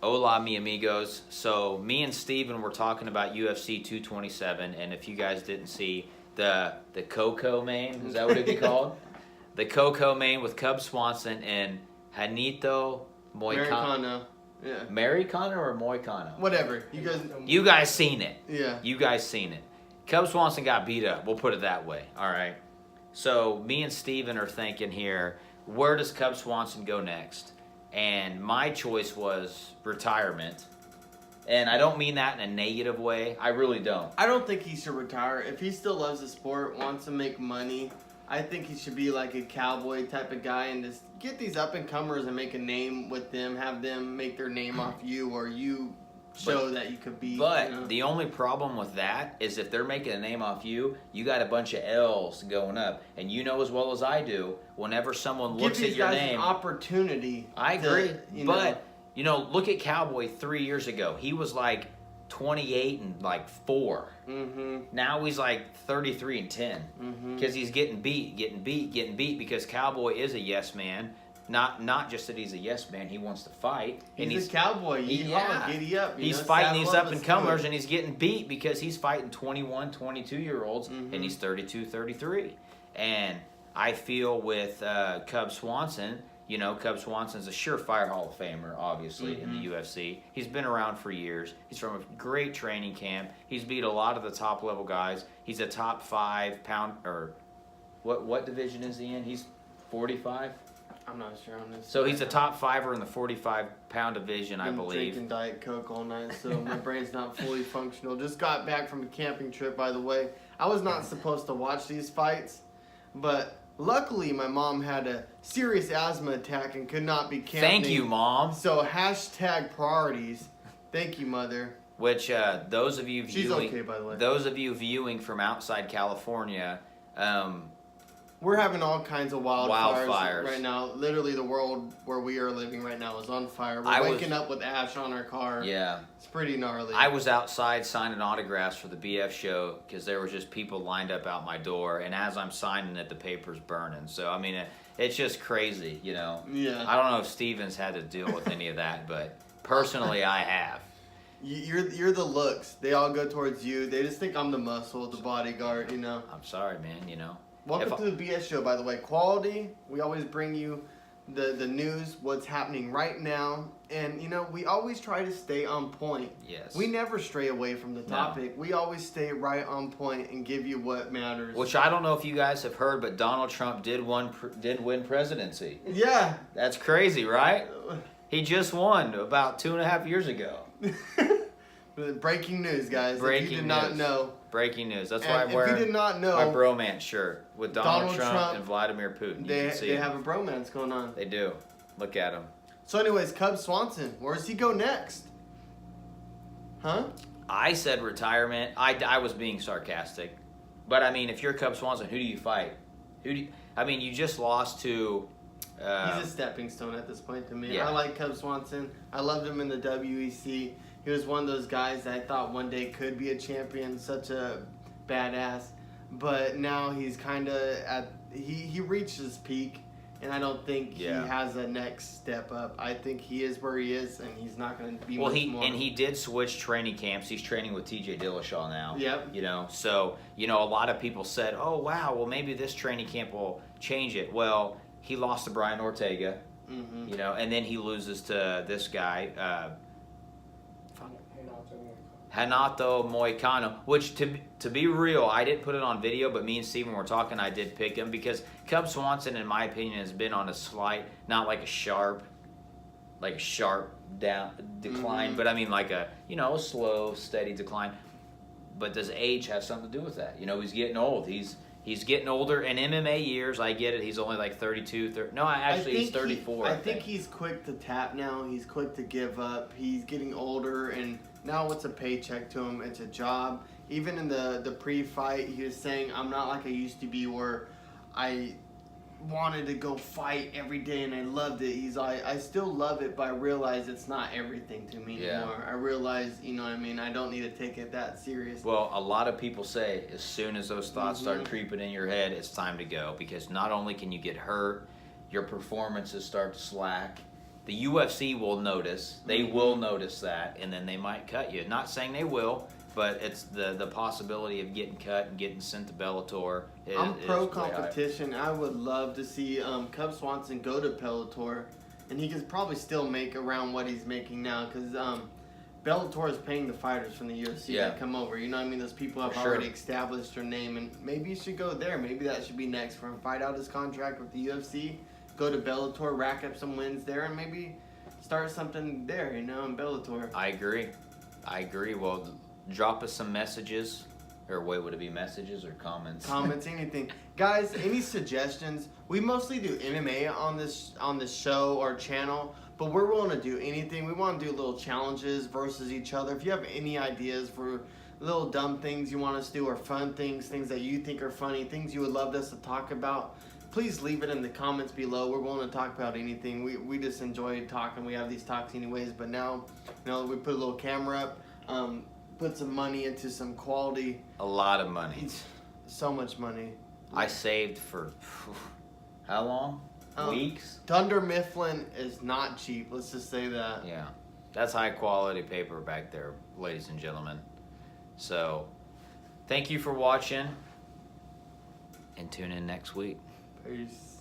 Hola, mi amigos. So me and Steven were talking about UFC 227, and if you guys didn't see the Coco main, is that what it'd be called? The Coco main with Cub Swanson and Hanito Moicano. Yeah. Maricano or Moicano? Whatever. You guys seen it. Yeah. You guys seen it. Cub Swanson got beat up. We'll put it that way. All right. So me and Steven are thinking here, where does Cub Swanson go next? And my choice was retirement. And I don't mean that in a negative way. I really don't. I don't think he should retire. If he still loves the sport, wants to make money, I think he should be like a cowboy type of guy and just get these up-and-comers and make a name with them, have them make their name off you, or you show that you could be. But the only problem with that is if they're making a name off you, you got a bunch of L's going up. And you know as well as I do, whenever someone looks at your name... Give these guys an opportunity. I agree. But, look at Cowboy 3 years ago. He was like 28 and like 4. Mm-hmm. Now he's like 33 and 10. Because he's getting beat because Cowboy is a yes man. Not just that he's a yes man, he wants to fight. He's a cowboy. Giddy up. He's fighting these up-and-comers, and he's getting beat because he's fighting 21, 22-year-olds, and he's 32, 33. And I feel with Cub Swanson, Cub Swanson's a surefire Hall of Famer, obviously, in the UFC. He's been around for years. He's from a great training camp. He's beat a lot of the top-level guys. He's a top 5 pound, or what division is he in? He's 45? I'm not sure on this. So he's a top 5er in the 45-pound division, I believe. Drinking Diet Coke all night, so my brain's not fully functional. Just got back from a camping trip, by the way. I was not supposed to watch these fights, but luckily my mom had a serious asthma attack and could not be camping. Thank you, Mom. So #priorities. Thank you, Mother. Which those of you viewing, she's okay, by the way. Those of you viewing from outside California. We're having all kinds of wildfires right now. Literally, the world where we are living right now is on fire. We're waking up with ash on our car. Yeah. It's pretty gnarly. I was outside signing autographs for the BF show because there were just people lined up out my door. And as I'm signing it, the paper's burning. So, I mean, it's just crazy, Yeah. I don't know if Steven's had to deal with any of that, but personally, I have. You're the looks. They all go towards you. They just think I'm the muscle, the bodyguard, I'm sorry, man, Welcome to the BS show, by the way. Quality, we always bring you the news, what's happening right now. And, we always try to stay on point. Yes. We never stray away from the topic. No. We always stay right on point and give you what matters. Which I don't know if you guys have heard, but Donald Trump did win presidency. Yeah. That's crazy, right? He just won about 2.5 years ago. Breaking news, guys. Breaking if you did news. not know. Breaking news. That's why I'm wearing my bromance shirt with Donald Trump and Vladimir Putin. They have a bromance going on. They do. Look at him. So anyways, Cub Swanson, where does he go next? Huh? I said retirement. I was being sarcastic. But, I mean, if you're Cub Swanson, who do you fight? You just lost to... he's a stepping stone at this point to me. Yeah. I like Cub Swanson. I loved him in the WEC. He was one of those guys that I thought one day could be a champion, such a badass. But now he's kind of he reached his peak, and I don't think he has a next step up. I think he is where he is, and he's not going to be much more. And he did switch training camps. He's training with TJ Dillashaw now. Yep. So, a lot of people said, oh, wow, well, maybe this training camp will change it. Well, he lost to Brian Ortega, and then he loses to this guy, Renato Moicano, which to be real, I didn't put it on video, but me and Steven were talking, I did pick him because Cub Swanson, in my opinion, has been on a slight, not like a sharp down decline, but I mean like a slow, steady decline. But does age have something to do with that? He's getting old. He's getting older in MMA years. I get it. He's only like 32. He's 34. I think he's quick to tap now. He's quick to give up. He's getting older, and now it's a paycheck to him. It's a job. Even in the pre-fight, he was saying, I'm not like I used to be where I wanted to go fight every day and I loved it. He's like, I still love it, but I realize it's not everything to me anymore. I realize, I don't need to take it that serious. Well, a lot of people say as soon as those thoughts start creeping in your head, it's time to go, because not only can you get hurt, your performances start to slack, the UFC will notice. They will notice that, and then they might cut you. Not saying they will, but it's the possibility of getting cut and getting sent to Bellator. I'm pro is way higher. competition. I would love to see Cub Swanson go to Bellator, and he could probably still make around what he's making now, because Bellator is paying the fighters from the UFC that come over. You know what I mean? Those people have already established their name, and maybe you should go there. Maybe that should be next for him. Fight out his contract with the UFC, go to Bellator, rack up some wins there, and maybe start something there, you know, in Bellator. I agree. Well, drop us some messages. Or wait, would it be messages or comments? Comments, anything. Guys, any suggestions? We mostly do MMA on this show or channel, but we're willing to do anything. We want to do little challenges versus each other. If you have any ideas for little dumb things you want us to do, or fun things that you think are funny, things you would love us to talk about, please leave it in the comments below. We're willing to talk about anything. We just enjoy talking. We have these talks anyways, but now, you know, we put a little camera up, put some money into some quality. A lot of money. So much money. I saved for how long? Weeks? Dunder Mifflin is not cheap. Let's just say that. Yeah. That's high quality paper back there, ladies and gentlemen. So, thank you for watching, and tune in next week. Peace.